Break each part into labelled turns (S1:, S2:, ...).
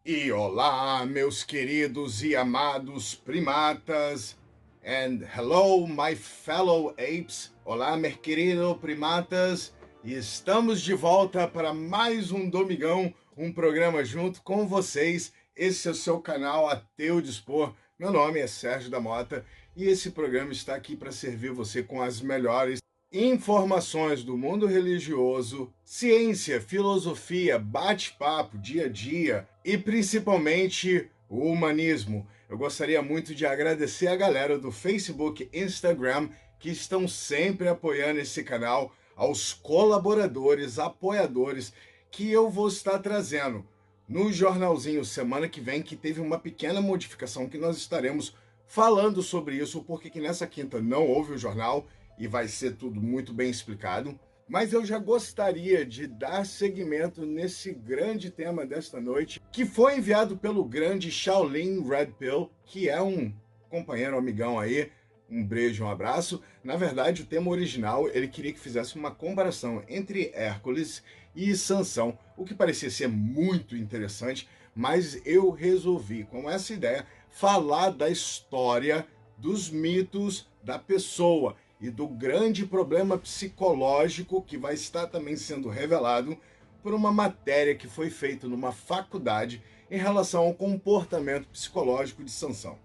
S1: E olá, meus queridos e amados primatas. And hello, my fellow apes. Olá, meus queridos primatas. E estamos de volta para mais um Domingão, um programa junto com vocês. Esse é o seu canal A Teu Dispor. Meu nome é Sérgio da Mota e esse programa está aqui para servir você com as melhores informações do mundo religioso, ciência, filosofia, bate-papo, dia a dia e principalmente o humanismo. Eu gostaria muito de agradecer a galera do Facebook, Instagram, que estão sempre apoiando esse canal, aos colaboradores, apoiadores, que eu vou estar trazendo no jornalzinho semana que vem, que teve uma pequena modificação que nós estaremos falando sobre isso, porque que nessa quinta não houve o jornal e vai ser tudo muito bem explicado. Mas eu já gostaria de dar seguimento nesse grande tema desta noite, que foi enviado pelo grande Shaolin Red Pill, que é um companheiro, amigão aí. Um beijo, um abraço. Na verdade, o tema original, ele queria que fizesse uma comparação entre Hércules e Sansão, o que parecia ser muito interessante, mas eu resolvi, com essa ideia, falar da história, dos mitos da pessoa e do grande problema psicológico que vai estar também sendo revelado por uma matéria que foi feita numa faculdade em relação ao comportamento psicológico de Sansão.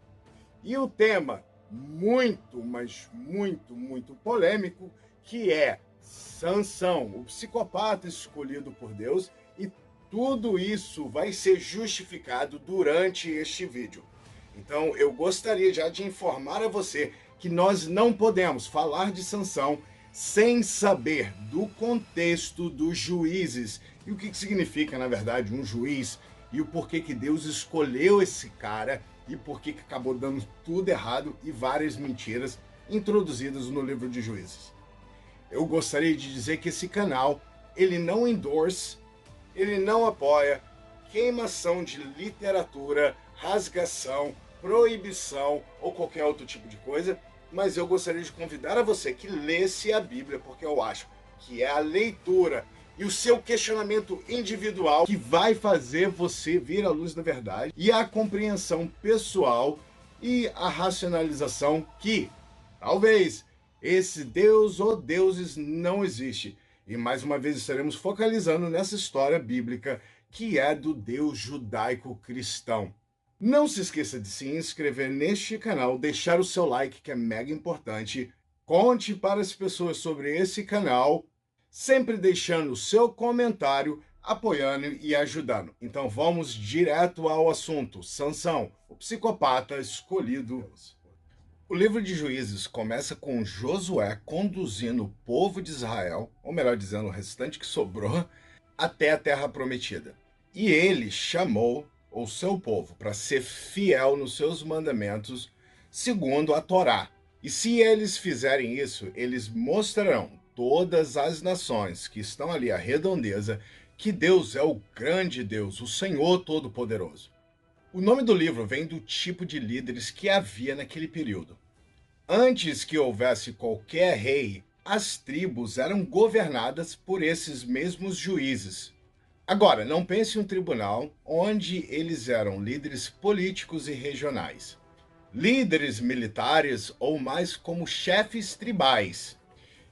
S1: E o tema muito, mas muito polêmico, que é Sansão, o psicopata escolhido por Deus, e tudo isso vai ser justificado durante este vídeo. Então eu gostaria já de informar a você que nós não podemos falar de Sansão sem saber do contexto dos juízes e o que significa, na verdade, um juiz e o porquê que Deus escolheu esse cara e porquê que acabou dando tudo errado e várias mentiras introduzidas no livro de Juízes. Eu gostaria de dizer que esse canal, ele não endorse, ele não apoia queimação de literatura, rasgação, proibição ou qualquer outro tipo de coisa, mas eu gostaria de convidar a você que lesse a Bíblia, porque eu acho que é a leitura e o seu questionamento individual que vai fazer você vir à luz da verdade e a compreensão pessoal e a racionalização que, talvez, esse Deus ou deuses não existe. E mais uma vez estaremos focalizando nessa história bíblica que é do Deus judaico-cristão. Não se esqueça de se inscrever neste canal, deixar o seu like, que é mega importante. Conte para as pessoas sobre esse canal, sempre deixando o seu comentário, apoiando e ajudando. Então vamos direto ao assunto. Sansão, o psicopata escolhido. O livro de Juízes começa com Josué conduzindo o povo de Israel, ou melhor dizendo, o restante que sobrou, até a terra prometida. E ele chamou o seu povo para ser fiel nos seus mandamentos, segundo a Torá. E se eles fizerem isso, eles mostrarão todas as nações que estão ali à redondeza que Deus é o grande Deus, o Senhor Todo-Poderoso. O nome do livro vem do tipo de líderes que havia naquele período. Antes que houvesse qualquer rei, as tribos eram governadas por esses mesmos juízes. Agora, não pense em um tribunal onde eles eram líderes políticos e regionais, líderes militares ou mais como chefes tribais.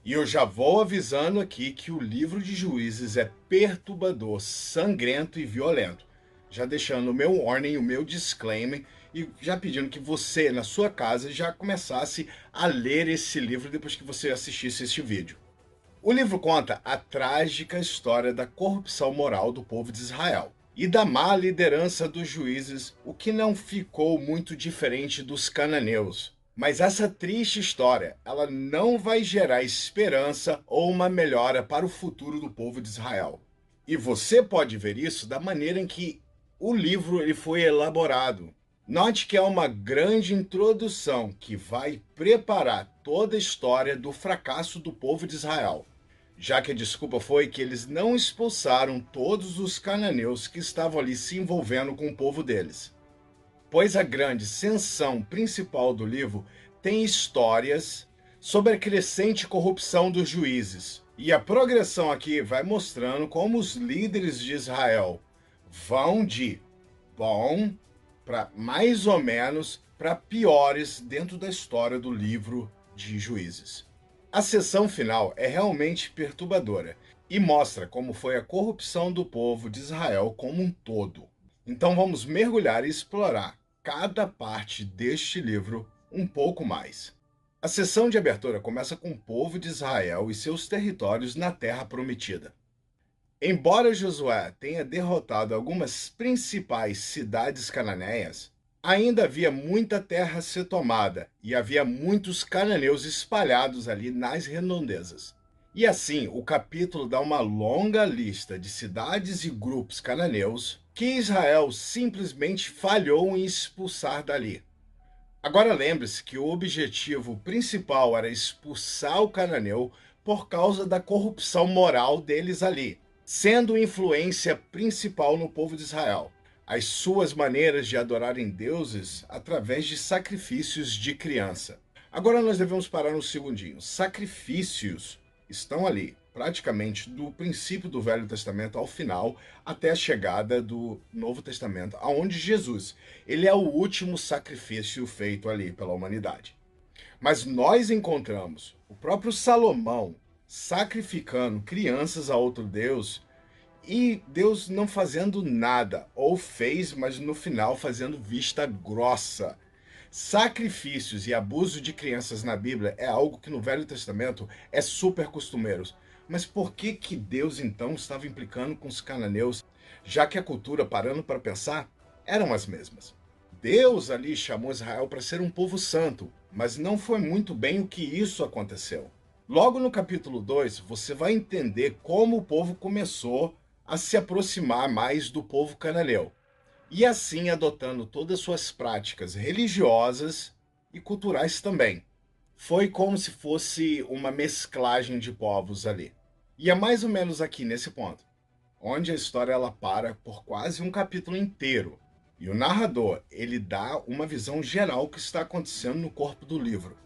S1: E eu já vou avisando aqui que o livro de Juízes é perturbador, sangrento e violento. Já deixando o meu warning, o meu disclaimer e já pedindo que você, na sua casa, já começasse a ler esse livro depois que você assistisse este vídeo. O livro conta a trágica história da corrupção moral do povo de Israel e da má liderança dos juízes, o que não ficou muito diferente dos cananeus. Mas essa triste história, ela não vai gerar esperança ou uma melhora para o futuro do povo de Israel. E você pode ver isso da maneira em que o livro ele foi elaborado. Note que é uma grande introdução que vai preparar toda a história do fracasso do povo de Israel, já que a desculpa foi que eles não expulsaram todos os cananeus que estavam ali se envolvendo com o povo deles. Pois a grande seção principal do livro tem histórias sobre a crescente corrupção dos juízes. E a progressão aqui vai mostrando como os líderes de Israel vão de bom para mais ou menos para piores dentro da história do livro de Juízes. A sessão final é realmente perturbadora e mostra como foi a corrupção do povo de Israel como um todo. Então vamos mergulhar e explorar cada parte deste livro um pouco mais. A sessão de abertura começa com o povo de Israel e seus territórios na Terra Prometida. Embora Josué tenha derrotado algumas principais cidades cananeias, ainda havia muita terra a ser tomada e havia muitos cananeus espalhados ali nas redondezas. E assim, o capítulo dá uma longa lista de cidades e grupos cananeus que Israel simplesmente falhou em expulsar dali. Agora lembre-se que o objetivo principal era expulsar o cananeu por causa da corrupção moral deles ali, sendo influência principal no povo de Israel. As suas maneiras de adorarem deuses através de sacrifícios de criança. Agora nós devemos parar um segundinho. Sacrifícios estão ali, praticamente do princípio do Velho Testamento ao final, até a chegada do Novo Testamento, aonde Jesus, ele é o último sacrifício feito ali pela humanidade. Mas nós encontramos o próprio Salomão sacrificando crianças a outro Deus e Deus não fazendo nada, ou fez, mas no final fazendo vista grossa. Sacrifícios e abuso de crianças na Bíblia é algo que no Velho Testamento é super costumeiro. Mas por que que Deus então estava implicando com os cananeus, já que a cultura, parando para pensar, eram as mesmas? Deus ali chamou Israel para ser um povo santo, mas não foi muito bem o que isso aconteceu. Logo no capítulo 2, você vai entender como o povo começou a se aproximar mais do povo cananeu, e assim adotando todas as suas práticas religiosas e culturais também. Foi como se fosse uma mesclagem de povos ali. E é mais ou menos aqui nesse ponto, onde a história ela para por quase um capítulo inteiro. E o narrador, ele dá uma visão geral do que está acontecendo no corpo do livro.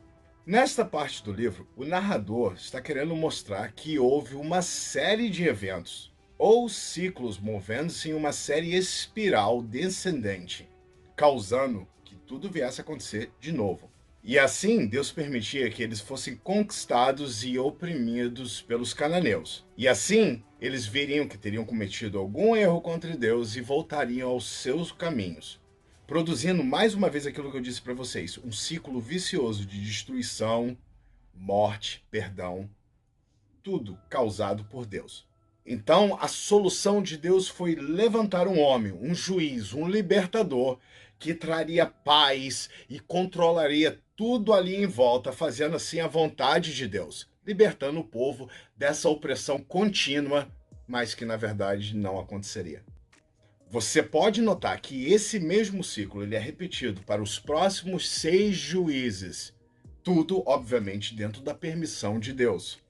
S1: Nesta parte do livro, o narrador está querendo mostrar que houve uma série de eventos ou ciclos movendo-se em uma série espiral descendente, causando que tudo viesse a acontecer de novo. E assim, Deus permitia que eles fossem conquistados e oprimidos pelos cananeus. E assim, eles veriam que teriam cometido algum erro contra Deus e voltariam aos seus caminhos, produzindo mais uma vez aquilo que eu disse para vocês, um ciclo vicioso de destruição, morte, perdão, tudo causado por Deus. Então, a solução de Deus foi levantar um homem, um juiz, um libertador, que traria paz e controlaria tudo ali em volta, fazendo assim a vontade de Deus, libertando o povo dessa opressão contínua, mas que na verdade não aconteceria. Você pode notar que esse mesmo ciclo ele é repetido para os próximos 6 juízes, tudo, obviamente, dentro da permissão de Deus.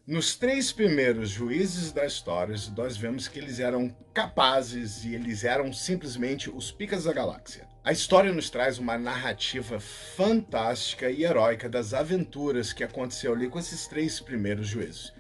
S1: Nos 3 primeiros juízes da história, nós vemos que eles eram capazes e eles eram simplesmente os picas da galáxia. A história nos traz uma narrativa fantástica e heróica das aventuras que aconteceu ali com esses 3 primeiros juízes.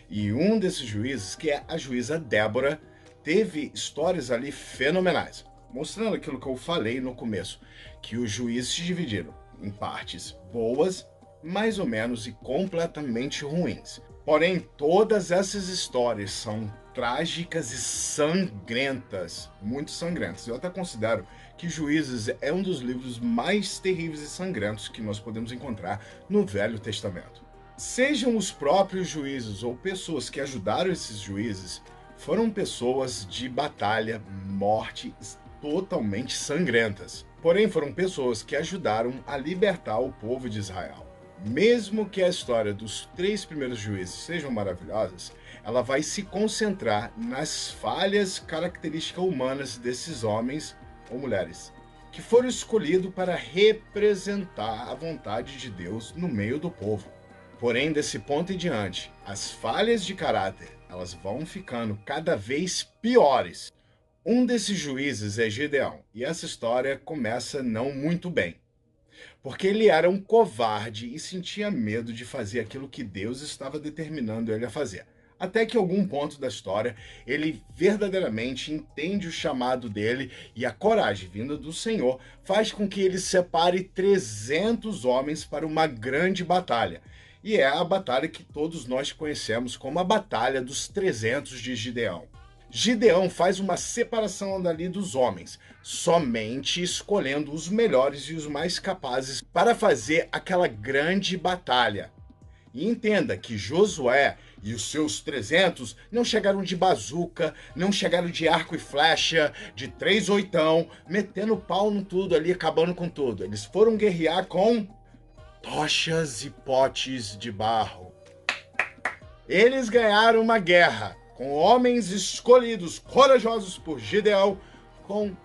S1: E um desses juízes, que é a juíza Débora, teve histórias ali fenomenais, mostrando aquilo que eu falei no começo, que os juízes se dividiram em partes boas, mais ou menos, e completamente ruins. Porém, todas essas histórias são trágicas e sangrentas, muito sangrentas. Eu até considero que Juízes é um dos livros mais terríveis e sangrentos que nós podemos encontrar no Velho Testamento. Sejam os próprios juízes ou pessoas que ajudaram esses juízes, foram pessoas de batalha, morte totalmente sangrentas. Porém, foram pessoas que ajudaram a libertar o povo de Israel. Mesmo que a história dos 3 primeiros juízes sejam maravilhosas, ela vai se concentrar nas falhas características humanas desses homens ou mulheres, que foram escolhidos para representar a vontade de Deus no meio do povo. Porém, desse ponto em diante, as falhas de caráter, elas vão ficando cada vez piores. Um desses juízes é Gideão, e essa história começa não muito bem, porque ele era um covarde e sentia medo de fazer aquilo que Deus estava determinando ele a fazer. Até que em algum ponto da história, ele verdadeiramente entende o chamado dele e a coragem vinda do Senhor faz com que ele separe 300 homens para uma grande batalha. E é a batalha que todos nós conhecemos como a Batalha dos 300 de Gideão. Gideão faz uma separação dali dos homens, somente escolhendo os melhores e os mais capazes para fazer aquela grande batalha. E entenda que Josué e os seus 300 não chegaram de bazuca, não chegaram de arco e flecha, de 3 oitão, metendo pau no tudo ali, acabando com tudo. Eles foram guerrear com tochas e potes de barro. Eles ganharam uma guerra com homens escolhidos, corajosos por Gideão, com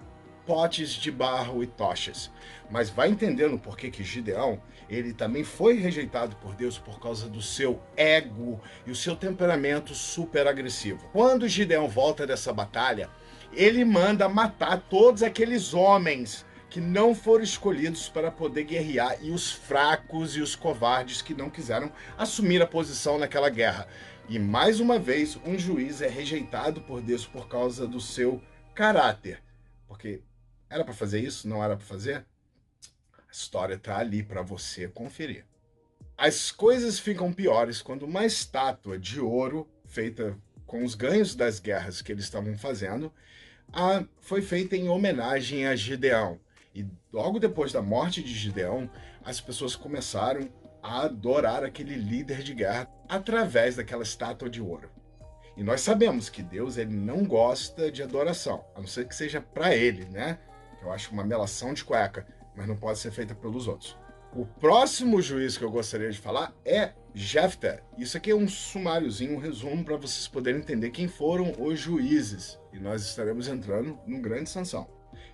S1: potes de barro e tochas. Mas vai entendendo por que Gideão, ele também foi rejeitado por Deus por causa do seu ego e o seu temperamento super agressivo. Quando Gideão volta dessa batalha, ele manda matar todos aqueles homens que não foram escolhidos para poder guerrear e os fracos e os covardes que não quiseram assumir a posição naquela guerra. E mais uma vez, um juiz é rejeitado por Deus por causa do seu caráter. Porque era para fazer isso? Não era para fazer? A história está ali para você conferir. As coisas ficam piores quando uma estátua de ouro, feita com os ganhos das guerras que eles estavam fazendo, foi feita em homenagem a Gideão. E logo depois da morte de Gideão, as pessoas começaram a adorar aquele líder de guerra através daquela estátua de ouro. E nós sabemos que Deus ele não gosta de adoração, a não ser que seja para ele, né? Eu acho uma melação de cueca, mas não pode ser feita pelos outros. O próximo juiz que eu gostaria de falar é Jefté. Isso aqui é um sumáriozinho, um resumo para vocês poderem entender quem foram os juízes. E nós estaremos entrando num grande Sansão.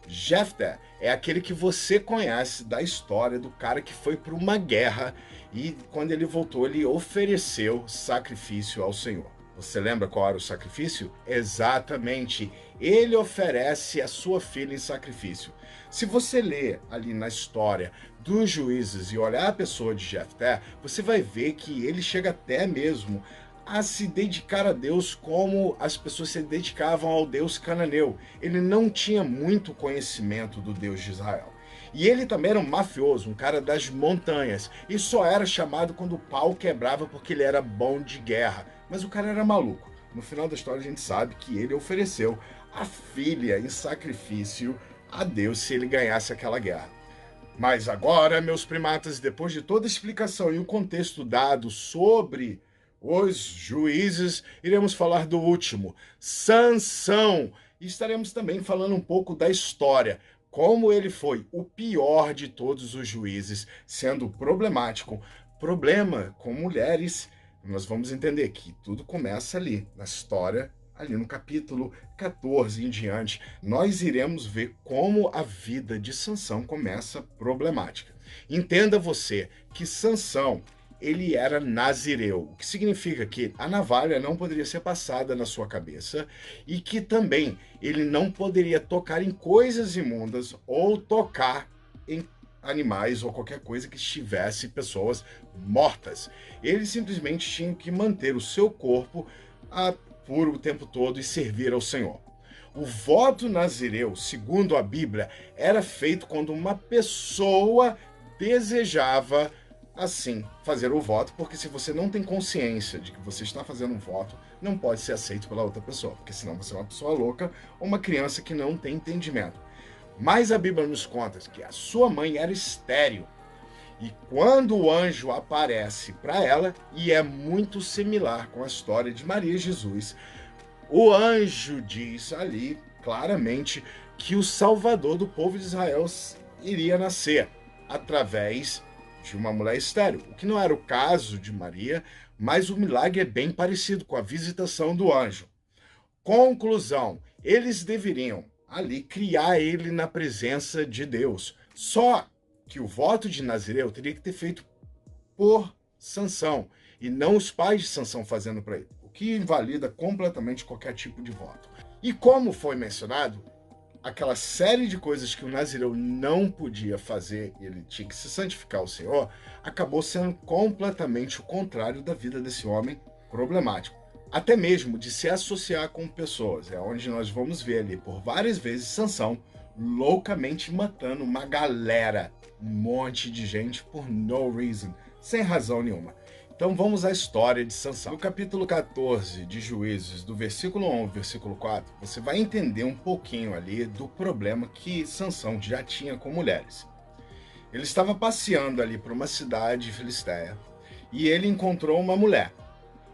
S1: Jefté é aquele que você conhece da história do cara que foi para uma guerra e quando ele voltou ele ofereceu sacrifício ao Senhor. Você lembra qual era o sacrifício? Exatamente, ele oferece a sua filha em sacrifício. Se você ler ali na história dos juízes e olhar a pessoa de Jefté, você vai ver que ele chega até mesmo a se dedicar a Deus como as pessoas se dedicavam ao Deus cananeu. Ele não tinha muito conhecimento do Deus de Israel. E ele também era um mafioso, um cara das montanhas, e só era chamado quando o pau quebrava porque ele era bom de guerra. Mas o cara era maluco. No final da história a gente sabe que ele ofereceu a filha em sacrifício a Deus se ele ganhasse aquela guerra. Mas agora, meus primatas, depois de toda a explicação e o contexto dado sobre os juízes, iremos falar do último, Sansão. E estaremos também falando um pouco da história, como ele foi o pior de todos os juízes, sendo problemático, problema com mulheres. Nós vamos entender que tudo começa ali, na história, ali no capítulo 14 em diante. Nós iremos ver como a vida de Sansão começa problemática. Entenda você que Sansão, ele era nazireu, o que significa que a navalha não poderia ser passada na sua cabeça e que também ele não poderia tocar em coisas imundas ou tocar em animais ou qualquer coisa que estivesse pessoas mortas. Ele simplesmente tinha que manter o seu corpo puro o tempo todo e servir ao Senhor. O voto nazireu, segundo a Bíblia, era feito quando uma pessoa desejava assim fazer o voto, porque se você não tem consciência de que você está fazendo um voto, não pode ser aceito pela outra pessoa, porque senão você é uma pessoa louca ou uma criança que não tem entendimento. Mas a Bíblia nos conta que a sua mãe era estéril. E quando o anjo aparece para ela, e é muito similar com a história de Maria e Jesus, o anjo diz ali claramente que o Salvador do povo de Israel iria nascer através de uma mulher estéril, o que não era o caso de Maria, mas o milagre é bem parecido com a visitação do anjo. Conclusão, eles deveriam ali criar ele na presença de Deus. Só que o voto de Nazireu teria que ter feito por Sansão e não os pais de Sansão fazendo para ele, o que invalida completamente qualquer tipo de voto. E como foi mencionado, aquela série de coisas que o Nazireu não podia fazer, e ele tinha que se santificar ao Senhor, acabou sendo completamente o contrário da vida desse homem problemático. até mesmo de se associar com pessoas. É onde nós vamos ver ali por várias vezes Sansão loucamente matando uma galera, um monte de gente por no reason, sem razão nenhuma. Então vamos à história de Sansão. No capítulo 14 de Juízes, do versículo 1 ao versículo 4, você vai entender um pouquinho ali do problema que Sansão já tinha com mulheres. Ele estava passeando ali por uma cidade filisteia e ele encontrou uma mulher.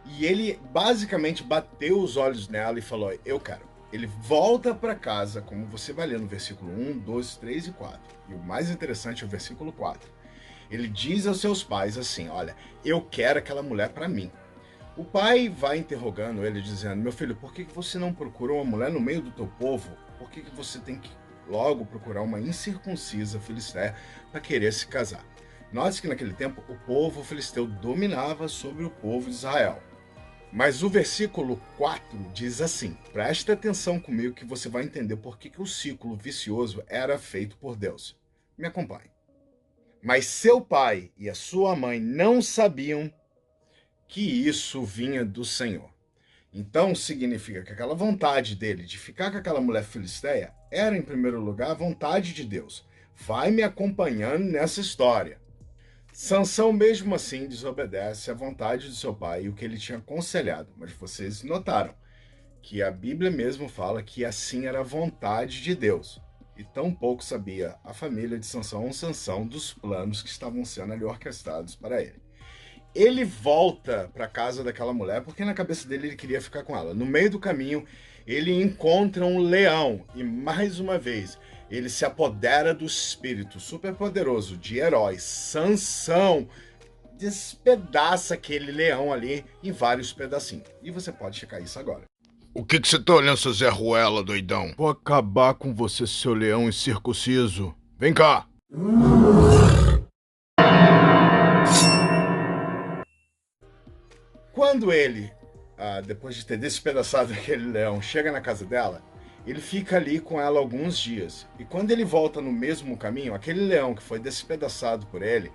S1: E ele basicamente bateu os olhos nela e falou: eu quero. Ele volta para casa, como você vai ler no versículo 1, 2, 3 e 4. E o mais interessante é o versículo 4. Ele diz aos seus pais assim: olha, eu quero aquela mulher para mim. O pai vai interrogando ele, dizendo: meu filho, por que você não procurou uma mulher no meio do teu povo? Por que você tem que logo procurar uma incircuncisa filisteia para querer se casar? Note que naquele tempo o povo filisteu dominava sobre o povo de Israel. Mas o versículo 4 diz assim: presta atenção comigo que você vai entender por que o ciclo vicioso era feito por Deus. Me acompanhe. Mas seu pai e a sua mãe não sabiam que isso vinha do Senhor. Então significa que aquela vontade dele de ficar com aquela mulher filisteia era, em primeiro lugar, a vontade de Deus. Vai me acompanhando nessa história. Sansão, mesmo assim, desobedece à vontade de seu pai e o que ele tinha aconselhado. Mas vocês notaram que a Bíblia mesmo fala que assim era a vontade de Deus. E tão pouco sabia a família de Sansão dos planos que estavam sendo ali orquestrados para ele. Ele volta para casa daquela mulher porque na cabeça dele ele queria ficar com ela. No meio do caminho, ele encontra um leão e mais uma vez ele se apodera do espírito superpoderoso de herói Sansão, despedaça aquele leão ali em vários pedacinhos. E você pode checar isso agora.
S2: O que você tá olhando, seu Zé Ruela, doidão?
S1: Vou acabar com você, seu leão incircunciso. Vem cá! Quando ele, depois de ter despedaçado aquele leão, chega na casa dela, ele fica ali com ela alguns dias. E quando ele volta no mesmo caminho, aquele leão que foi despedaçado por ele,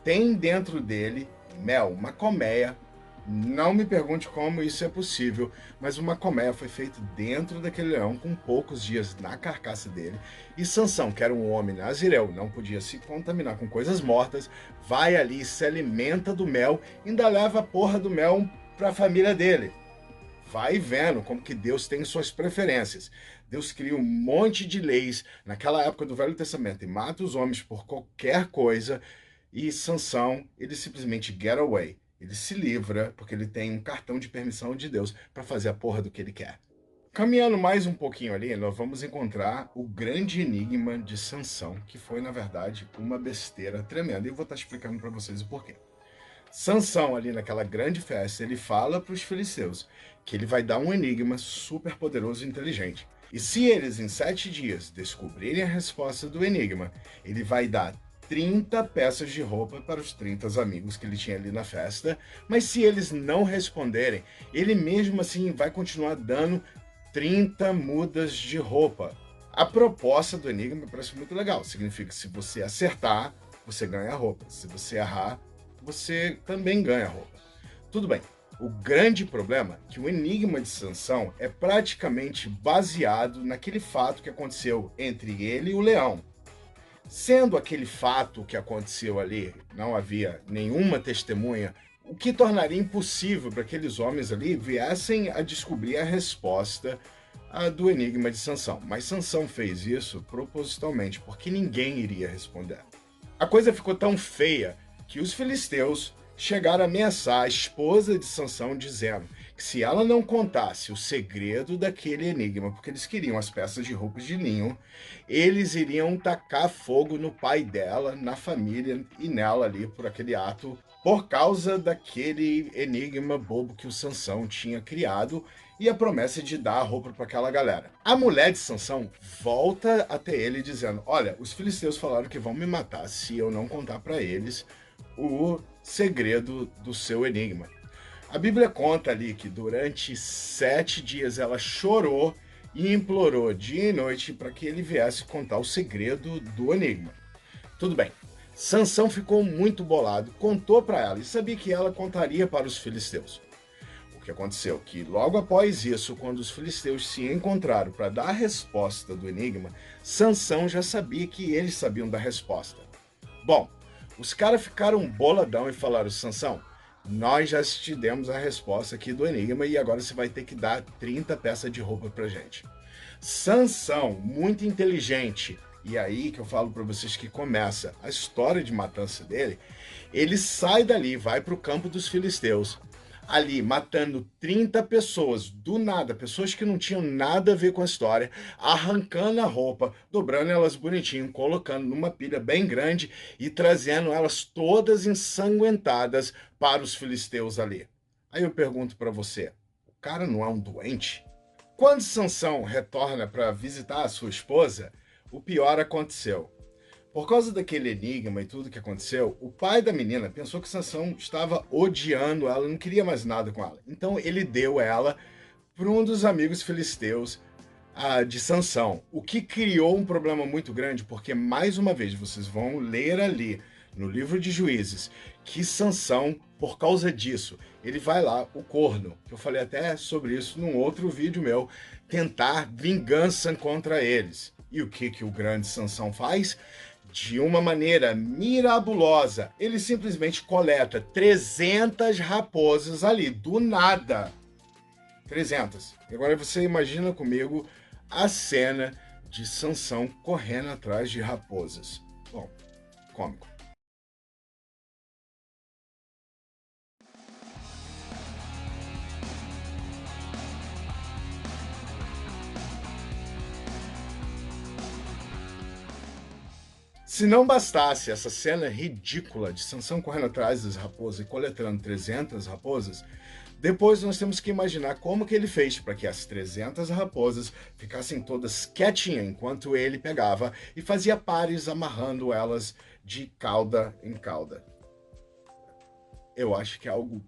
S1: tem dentro dele mel, uma colmeia. Não me pergunte como isso é possível, mas uma colmeia foi feita dentro daquele leão com poucos dias na carcaça dele. E Sansão, que era um homem nazireu, não podia se contaminar com coisas mortas, vai ali, se alimenta do mel, ainda leva a porra do mel para a família dele. Vai vendo como que Deus tem suas preferências. Deus cria um monte de leis naquela época do Velho Testamento e mata os homens por qualquer coisa. E Sansão, ele simplesmente get away. Ele se livra porque ele tem um cartão de permissão de Deus para fazer a porra do que ele quer. Caminhando mais um pouquinho ali, nós vamos encontrar o grande enigma de Sansão, que foi, na verdade, uma besteira tremenda. E eu vou estar explicando para vocês o porquê. Sansão, ali naquela grande festa, ele fala para os filisteus que ele vai dar um enigma super poderoso e inteligente. E se eles, em 7 dias, descobrirem a resposta do enigma, ele vai dar 30 peças de roupa para os 30 amigos que ele tinha ali na festa. Mas se eles não responderem, ele mesmo assim vai continuar dando 30 mudas de roupa. A proposta do enigma parece muito legal. Significa que se você acertar, você ganha a roupa. Se você errar, você também ganha a roupa. Tudo bem. O grande problema é que o enigma de Sansão é praticamente baseado naquele fato que aconteceu entre ele e o leão. Sendo aquele fato que aconteceu ali, não havia nenhuma testemunha, o que tornaria impossível para aqueles homens ali viessem a descobrir a resposta do enigma de Sansão. Mas Sansão fez isso propositalmente, porque ninguém iria responder. A coisa ficou tão feia que os filisteus chegaram a ameaçar a esposa de Sansão, dizendo que se ela não contasse o segredo daquele enigma, porque eles queriam as peças de roupas de linho, eles iriam tacar fogo no pai dela, na família e nela ali por aquele ato, por causa daquele enigma bobo que o Sansão tinha criado e a promessa de dar a roupa para aquela galera. A mulher de Sansão volta até ele dizendo: olha, os filisteus falaram que vão me matar se eu não contar para eles o segredo do seu enigma. A Bíblia conta ali que durante 7 dias ela chorou e implorou dia e noite para que ele viesse contar o segredo do enigma. Tudo bem. Sansão ficou muito bolado, contou para ela e sabia que ela contaria para os filisteus. O que aconteceu? Que logo após isso, quando os filisteus se encontraram para dar a resposta do enigma, Sansão já sabia que eles sabiam da resposta. Bom, os caras ficaram boladão e falaram: Sansão, nós já te demos a resposta aqui do enigma e agora você vai ter que dar 30 peças de roupa pra gente. Sansão, muito inteligente, e aí que eu falo para vocês que começa a história de matança dele, ele sai dali, vai para o campo dos filisteus, ali matando 30 pessoas, do nada, pessoas que não tinham nada a ver com a história, arrancando a roupa, dobrando elas bonitinho, colocando numa pilha bem grande e trazendo elas todas ensanguentadas para os filisteus ali. Aí eu pergunto para você, o cara não é um doente? Quando Sansão retorna para visitar a sua esposa, o pior aconteceu. Por causa daquele enigma e tudo que aconteceu, o pai da menina pensou que Sansão estava odiando ela, não queria mais nada com ela. Então ele deu ela para um dos amigos filisteus de Sansão, o que criou um problema muito grande, porque mais uma vez vocês vão ler ali no livro de Juízes que Sansão, por causa disso, ele vai lá, o corno, que eu falei até sobre isso num outro vídeo meu, tentar vingança contra eles. E o que o grande Sansão faz? De uma maneira mirabulosa, ele simplesmente coleta 300 raposas ali, do nada. 300. E agora você imagina comigo a cena de Sansão correndo atrás de raposas. Bom, cômico. Se não bastasse essa cena ridícula de Sansão correndo atrás das raposas e coletando 300 raposas, depois nós temos que imaginar como que ele fez para que as 300 raposas ficassem todas quietinhas enquanto ele pegava e fazia pares amarrando elas de cauda em cauda. Eu acho que é algo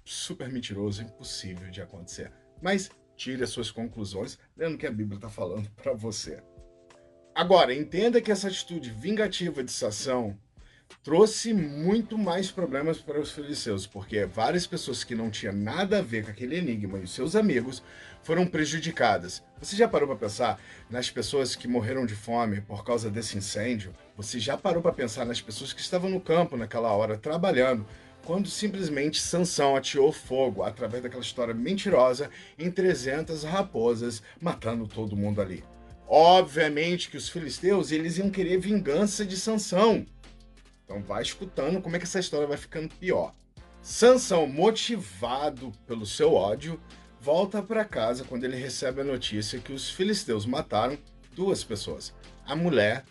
S1: super mentiroso, impossível de acontecer. Mas tire as suas conclusões, lendo o que a Bíblia está falando para você. Agora, entenda que essa atitude vingativa de Sansão trouxe muito mais problemas para os filisteus, porque várias pessoas que não tinham nada a ver com aquele enigma e os seus amigos foram prejudicadas. Você já parou para pensar nas pessoas que morreram de fome por causa desse incêndio? Você já parou para pensar nas pessoas que estavam no campo naquela hora trabalhando, quando simplesmente Sansão ateou fogo através daquela história mentirosa em 300 raposas, matando todo mundo ali? Obviamente que os filisteus eles iam querer vingança de Sansão. Então vai escutando como é que essa história vai ficando pior. Sansão, motivado pelo seu ódio, volta para casa quando ele recebe a notícia que os filisteus mataram 2 pessoas, a mulher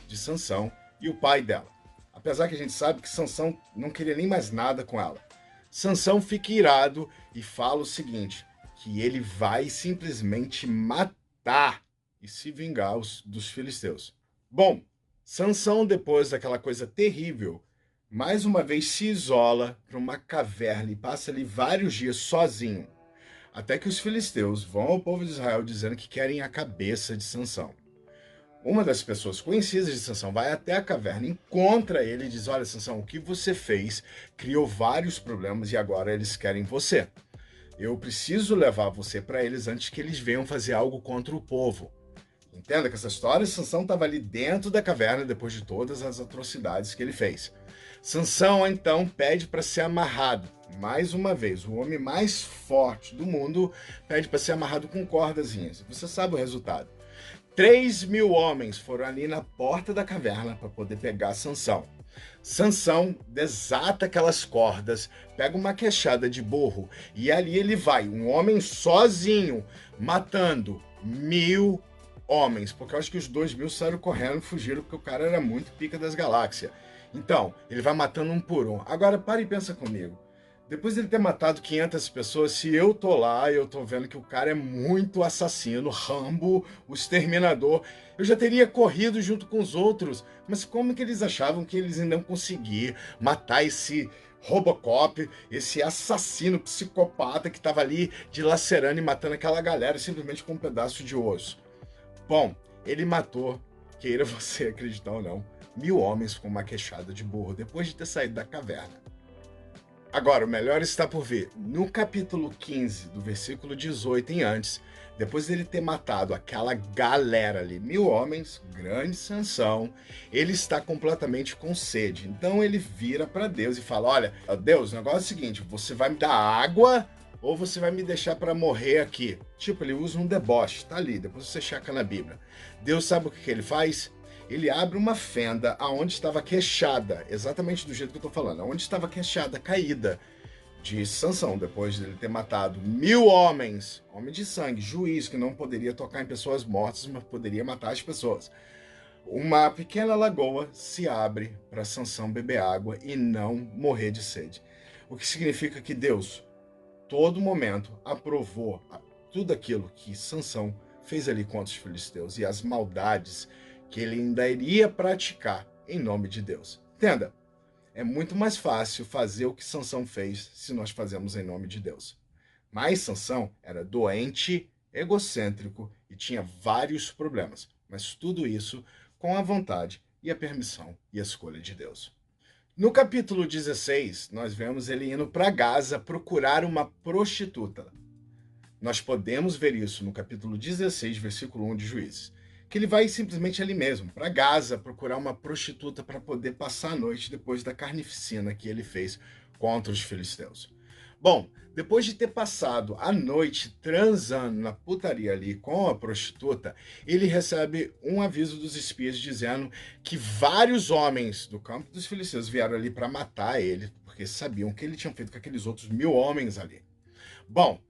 S1: de Sansão e o pai dela. Apesar que a gente sabe que Sansão não queria nem mais nada com ela. Sansão fica irado e fala o seguinte, que ele vai simplesmente matar e se vingar dos filisteus. Bom, Sansão, depois daquela coisa terrível, mais uma vez se isola para uma caverna e passa ali vários dias sozinho, até que os filisteus vão ao povo de Israel dizendo que querem a cabeça de Sansão. Uma das pessoas conhecidas de Sansão vai até a caverna, encontra ele e diz: olha, Sansão, o que você fez criou vários problemas e agora eles querem você. Eu preciso levar você para eles antes que eles venham fazer algo contra o povo. Entenda que essa história, Sansão estava ali dentro da caverna depois de todas as atrocidades que ele fez. Sansão, então, pede para ser amarrado. Mais uma vez, o homem mais forte do mundo pede para ser amarrado com cordazinhas. Você sabe o resultado. 3.000 homens foram ali na porta da caverna para poder pegar Sansão. Sansão desata aquelas cordas, pega uma queixada de burro e ali ele vai, um homem sozinho, matando 1.000 homens, porque eu acho que os 2.000 saíram correndo, fugiram, porque o cara era muito pica das galáxias. Então, ele vai matando um por um. Agora, para e pensa comigo. Depois de ele ter matado 500 pessoas, se eu tô lá e eu tô vendo que o cara é muito assassino, Rambo, o exterminador, eu já teria corrido junto com os outros. Mas como que eles achavam que eles ainda iam conseguir matar esse Robocop, esse assassino psicopata que estava ali dilacerando e matando aquela galera simplesmente com um pedaço de osso? Bom, ele matou, queira você acreditar ou não, 1.000 homens com uma queixada de burro depois de ter saído da caverna. Agora, o melhor está por vir. No capítulo 15, do versículo 18 em antes, depois dele ter matado aquela galera ali, 1.000 homens, grande Sansão, ele está completamente com sede. Então ele vira para Deus e fala: olha, Deus, o negócio é o seguinte, você vai me dar água ou você vai me deixar para morrer aqui? Tipo, ele usa um deboche, tá ali, depois você checa na Bíblia. Deus sabe o que ele faz? Ele abre uma fenda aonde estava queixada, exatamente do jeito que eu tô falando, aonde estava queixada, caída de Sansão, depois de ele ter matado 1.000 homens, homem de sangue, juiz que não poderia tocar em pessoas mortas, mas poderia matar as pessoas. Uma pequena lagoa se abre para Sansão beber água e não morrer de sede. O que significa que Deus, todo momento, aprovou tudo aquilo que Sansão fez ali contra os filisteus e as maldades que ele ainda iria praticar em nome de Deus. Entenda? É muito mais fácil fazer o que Sansão fez se nós fazemos em nome de Deus. Mas Sansão era doente, egocêntrico e tinha vários problemas, mas tudo isso com a vontade e a permissão e a escolha de Deus. No capítulo 16, nós vemos ele indo para Gaza procurar uma prostituta. Nós podemos ver isso no capítulo 16, versículo 1 de Juízes, que ele vai simplesmente ali mesmo, para Gaza, procurar uma prostituta para poder passar a noite depois da carnificina que ele fez contra os filisteus. Bom, depois de ter passado a noite transando na putaria ali com a prostituta, ele recebe um aviso dos espias dizendo que vários homens do campo dos filisteus vieram ali para matar ele, porque sabiam o que ele tinha feito com aqueles outros 1.000 homens ali. Bom,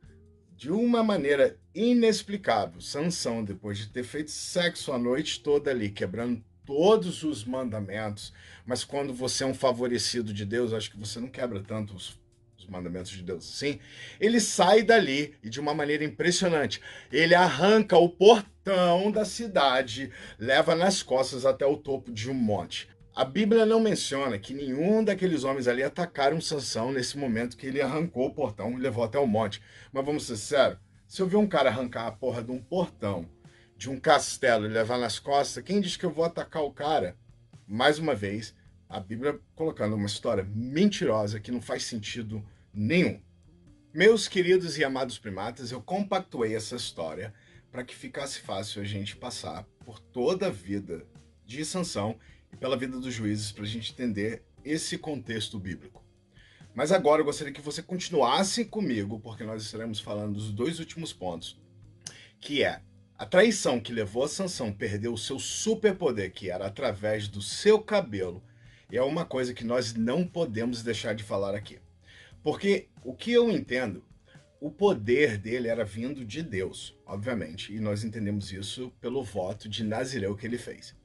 S1: de uma maneira inexplicável, Sansão, depois de ter feito sexo a noite toda ali, quebrando todos os mandamentos, mas quando você é um favorecido de Deus, acho que você não quebra tanto os mandamentos de Deus assim, ele sai dali e de uma maneira impressionante, ele arranca o portão da cidade, leva nas costas até o topo de um monte. A Bíblia não menciona que nenhum daqueles homens ali atacaram Sansão nesse momento que ele arrancou o portão e levou até o monte. Mas vamos ser sérios, se eu ver um cara arrancar a porra de um portão, de um castelo e levar nas costas, quem diz que eu vou atacar o cara? Mais uma vez, a Bíblia colocando uma história mentirosa que não faz sentido nenhum. Meus queridos e amados primatas, eu compactuei essa história para que ficasse fácil a gente passar por toda a vida de Sansão e pela vida dos juízes para a gente entender esse contexto bíblico. Mas agora eu gostaria que você continuasse comigo, porque nós estaremos falando dos dois últimos pontos, que é a traição que levou a Sansão a perder o seu superpoder, que era através do seu cabelo, e é uma coisa que nós não podemos deixar de falar aqui. Porque o que eu entendo, o poder dele era vindo de Deus, obviamente, e nós entendemos isso pelo voto de Nazireu que ele fez.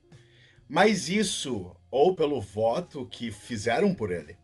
S1: Mas isso, ou pelo voto que fizeram por ele,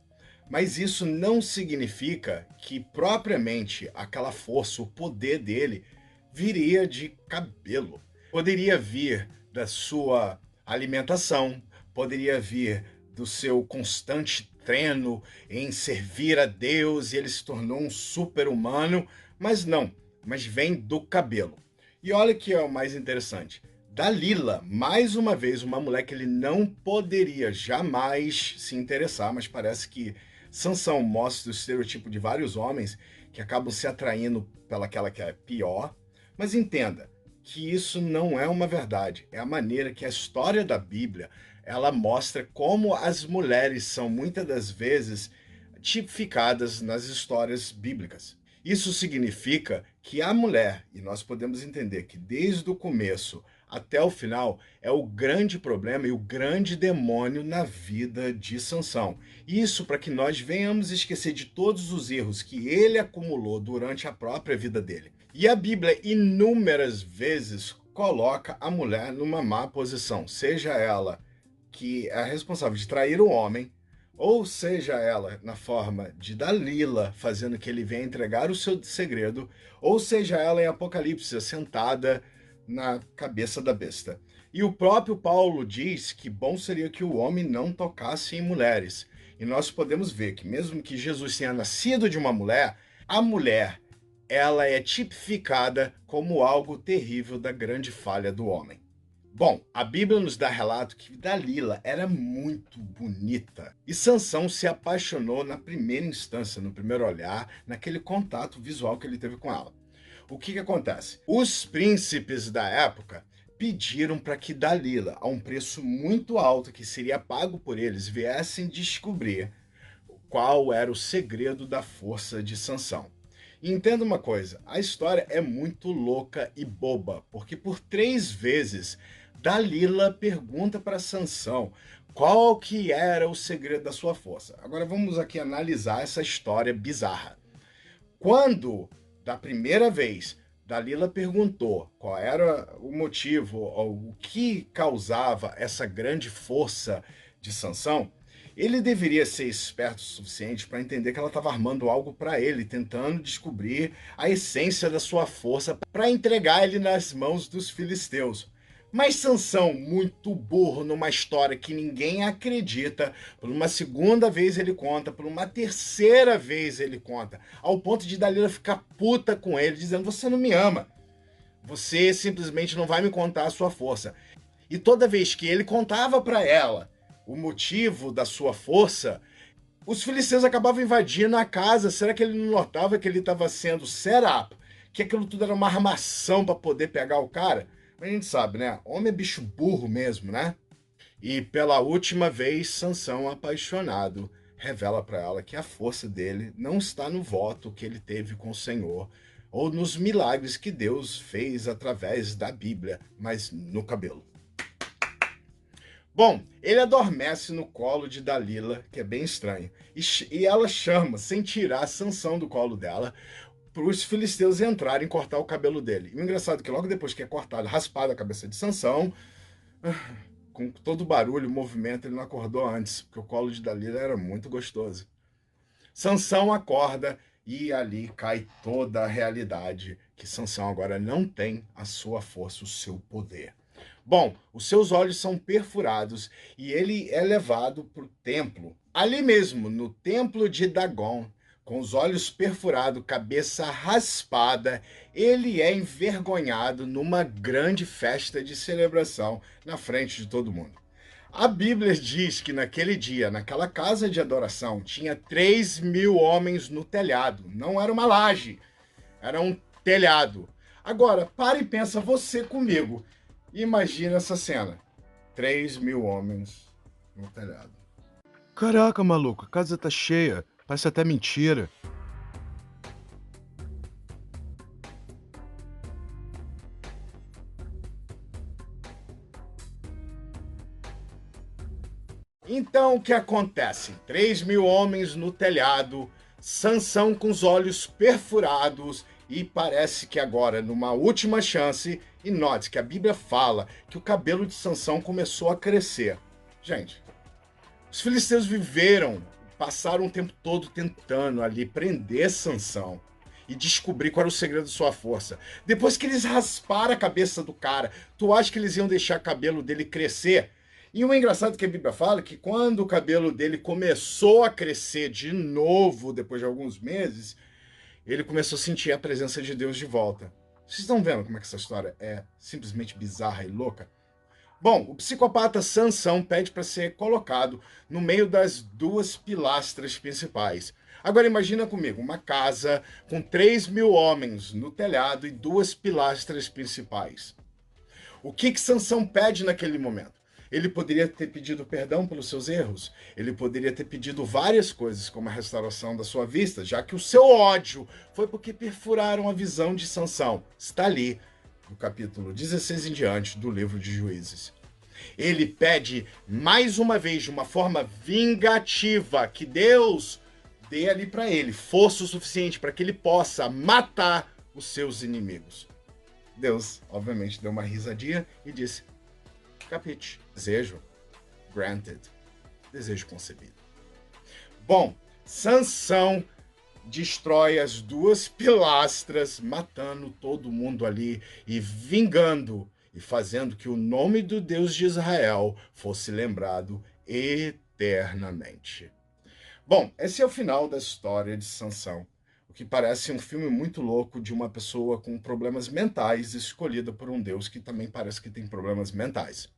S1: mas isso não significa que propriamente aquela força, o poder dele, viria de cabelo. Poderia vir da sua alimentação, poderia vir do seu constante treino em servir a Deus e ele se tornou um super-humano, mas não, mas vem do cabelo. E olha que é o mais interessante. Dalila, mais uma vez, uma mulher que ele não poderia jamais se interessar, mas parece que Sansão mostra o estereotipo de vários homens que acabam se atraindo pelaquela que é pior. Mas entenda que isso não é uma verdade. É a maneira que a história da Bíblia ela mostra como as mulheres são muitas das vezes tipificadas nas histórias bíblicas. Isso significa que a mulher, e nós podemos entender que desde o começo até o final, é o grande problema e o grande demônio na vida de Sansão. Isso para que nós venhamos esquecer de todos os erros que ele acumulou durante a própria vida dele. E a Bíblia inúmeras vezes coloca a mulher numa má posição, seja ela que é responsável de trair o homem, ou seja ela na forma de Dalila, fazendo que ele venha entregar o seu segredo, ou seja ela em Apocalipse, sentada na cabeça da besta. E o próprio Paulo diz que bom seria que o homem não tocasse em mulheres. E nós podemos ver que mesmo que Jesus tenha nascido de uma mulher, a mulher, ela é tipificada como algo terrível da grande falha do homem. Bom, a Bíblia nos dá relato que Dalila era muito bonita e Sansão se apaixonou na primeira instância, no primeiro olhar, naquele contato visual que ele teve com ela. O que acontece? Os príncipes da época pediram para que Dalila, a um preço muito alto que seria pago por eles, viessem descobrir qual era o segredo da força de Sansão. E entenda uma coisa, a história é muito louca e boba, porque por 3 vezes Dalila pergunta para Sansão qual que era o segredo da sua força. Agora vamos aqui analisar essa história bizarra. Quando, da primeira vez, Dalila perguntou qual era o motivo, ou o que causava essa grande força de Sansão, ele deveria ser esperto o suficiente para entender que ela estava armando algo para ele, tentando descobrir a essência da sua força para entregar ele nas mãos dos filisteus. Mas Sansão, muito burro numa história que ninguém acredita, por uma segunda vez ele conta, por uma terceira vez ele conta, ao ponto de Dalila ficar puta com ele, dizendo: você não me ama, você simplesmente não vai me contar a sua força. E toda vez que ele contava para ela o motivo da sua força, os filisteus acabavam invadindo a casa. Será que ele não notava que ele estava sendo set up? Que aquilo tudo era uma armação para poder pegar o cara? Mas a gente sabe, né? Homem é bicho burro mesmo, né? E pela última vez, Sansão, apaixonado, revela para ela que a força dele não está no voto que ele teve com o Senhor ou nos milagres que Deus fez através da Bíblia, mas no cabelo. Bom, ele adormece no colo de Dalila, que é bem estranho, e ela chama, sem tirar Sansão do colo dela, para os filisteus entrarem e cortar o cabelo dele. E o engraçado é que logo depois que é cortado, raspado a cabeça de Sansão, com todo o barulho, o movimento, ele não acordou antes, porque o colo de Dalila era muito gostoso. Sansão acorda e ali cai toda a realidade, que Sansão agora não tem a sua força, o seu poder. Bom, os seus olhos são perfurados e ele é levado para o templo. Ali mesmo, no templo de Dagon, com os olhos perfurados, cabeça raspada, ele é envergonhado numa grande festa de celebração na frente de todo mundo. A Bíblia diz que naquele dia, naquela casa de adoração, tinha 3.000 homens no telhado. Não era uma laje, era um telhado. Agora, para e pensa você comigo. Imagina essa cena. 3.000 homens no telhado.
S2: Caraca, maluco, a casa tá cheia. Parece até mentira.
S1: Então o que acontece? 3.000 homens no telhado, Sansão com os olhos perfurados e parece que agora, numa última chance, e note que a Bíblia fala que o cabelo de Sansão começou a crescer. Gente, os filisteus passaram o tempo todo tentando ali prender Sansão e descobrir qual era o segredo de sua força. Depois que eles rasparam a cabeça do cara, tu acha que eles iam deixar o cabelo dele crescer? E o engraçado que a Bíblia fala é que quando o cabelo dele começou a crescer de novo, depois de alguns meses, ele começou a sentir a presença de Deus de volta. Vocês estão vendo como é que essa história é simplesmente bizarra e louca? Bom, o psicopata Sansão pede para ser colocado no meio das duas pilastras principais. Agora imagina comigo, uma casa com 3.000 homens no telhado e duas pilastras principais. O que Sansão pede naquele momento? Ele poderia ter pedido perdão pelos seus erros. Ele poderia ter pedido várias coisas, como a restauração da sua vista, já que o seu ódio foi porque perfuraram a visão de Sansão. Está ali, no capítulo 16 em diante do livro de Juízes. Ele pede, mais uma vez, de uma forma vingativa, que Deus dê ali para ele força o suficiente para que ele possa matar os seus inimigos. Deus, obviamente, deu uma risadinha e disse: capite. Desejo granted. Desejo concebido. Bom, Sansão destrói as duas pilastras, matando todo mundo ali e vingando e fazendo que o nome do Deus de Israel fosse lembrado eternamente. Bom, esse é o final da história de Sansão. o que parece um filme muito louco de uma pessoa com problemas mentais escolhida por um Deus que também parece que tem problemas mentais.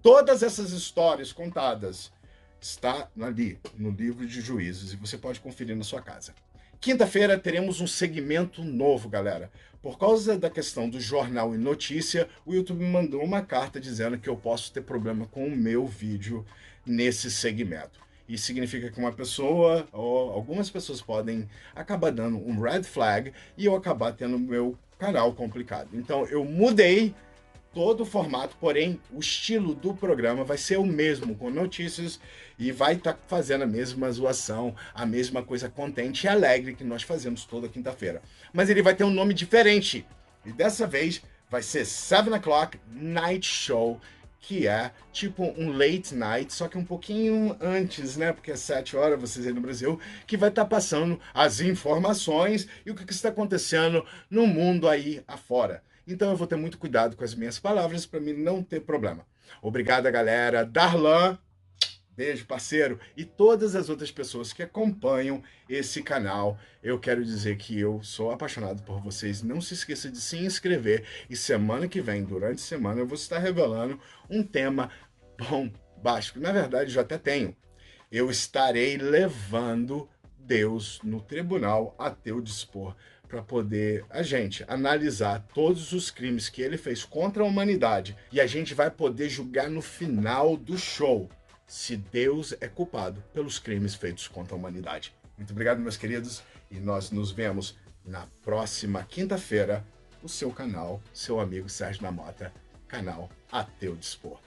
S1: Todas essas histórias contadas está ali no livro de Juízes e você pode conferir na sua casa. Quinta-feira teremos um segmento novo, galera. Por causa da questão do jornal e notícia, o YouTube me mandou uma carta dizendo que eu posso ter problema com o meu vídeo nesse segmento. Isso significa que uma pessoa, ou algumas pessoas podem acabar dando um red flag e eu acabar tendo meu canal complicado. Então eu mudei todo o formato, porém o estilo do programa vai ser o mesmo, com notícias, e vai estar fazendo a mesma zoação, a mesma coisa contente e alegre que nós fazemos toda quinta-feira. Mas ele vai ter um nome diferente, e dessa vez vai ser 7 O'Clock Night Show, que é tipo um late night, só que um pouquinho antes, né? Porque é 7 horas, vocês aí no Brasil, que vai estar passando as informações e o que está acontecendo no mundo aí afora. Então eu vou ter muito cuidado com as minhas palavras para mim não ter problema. Obrigado, galera. Darlan, beijo, parceiro. E todas as outras pessoas que acompanham esse canal, eu quero dizer que eu sou apaixonado por vocês. Não se esqueça de se inscrever. E semana que vem, durante a semana, eu vou estar revelando um tema bombástico. Na verdade, já até tenho. Eu estarei levando Deus no tribunal a teu dispor, para poder a gente analisar todos os crimes que ele fez contra a humanidade, e a gente vai poder julgar no final do show se Deus é culpado pelos crimes feitos contra a humanidade. Muito obrigado, meus queridos, e nós nos vemos na próxima quinta-feira no seu canal, seu amigo Sérgio da Mota, canal A Teu Dispor.